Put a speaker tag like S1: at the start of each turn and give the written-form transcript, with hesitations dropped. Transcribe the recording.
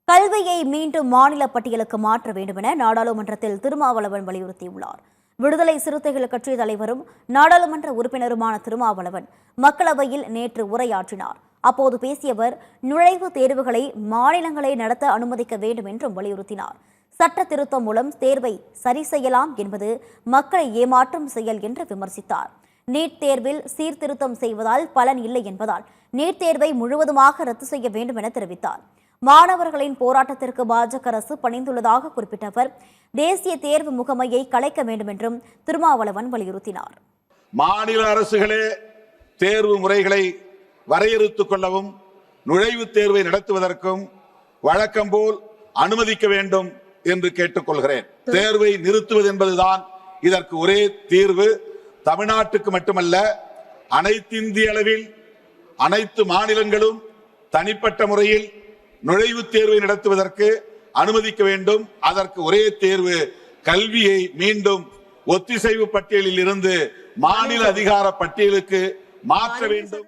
S1: கல்வியை மீண்டும் மாநில பட்டியலுக்கு மாற்ற வேண்டும் என நாடாளுமன்றத்தில் திருமாவளவன் வலியுறுத்தியுள்ளார். விடுதலை சிறுத்தைகள் கட்சி தலைவரும் நாடாளுமன்ற உறுப்பினருமான திருமாவளவன் மக்களவையில் நேற்று உரையாற்றினார். அப்போது பேசிய அவர் நுழைவுத் தேர்வுகளை மாநிலங்களே நடத்த அனுமதிக்க வேண்டும் என்றும் வலியுறுத்தினார். சட்ட திருத்தம் மூலம் தேர்வை சரி செய்யலாம் என்பது மக்களை ஏமாற்றும் செயல் என்று விமர்சித்தார். நீட் தேர்வில் சீர்திருத்தம் செய்வதால் பலன் இல்லை என்பதால் நீட் தேர்வை முழுவதுமாக ரத்து செய்ய வேண்டும் என தெரிவித்தார். மாணவர்களின் போராட்டத்திற்கு பாஜக அரசு பணிந்துள்ளதாக குறிப்பிட்ட அவர் தேசிய தேர்வு முகமையை கலைக்க வேண்டும் என்றும் திருமாவளவன் வலியுறுத்தினார்.
S2: மாநில அரசுகளே தேர்வு முறைகளை வரையறுத்துக் கொள்ளவும் நுழைவுத் தேர்வை நடத்துவதற்கும் வழக்கம் போல் அனுமதிக்க வேண்டும் என்று கேட்டுக்கொள்கிறேன். தேர்வை நிறுத்துவது என்பதுதான் இதற்கு ஒரே தீர்வு. தமிழ்நாட்டுக்கு மட்டுமல்ல, அனைத்திந்திய அளவில் அனைத்து மாநிலங்களும் தனிப்பட்ட முறையில் நுழைவுத் தேர்வை நடத்துவதற்கு அனுமதிக்க வேண்டும். அதற்கு ஒரே தேர்வு கல்வியை மீண்டும் ஒத்திசைவு பட்டியலில் இருந்து மாநில அதிகார பட்டியலுக்கு மாற்ற வேண்டும்.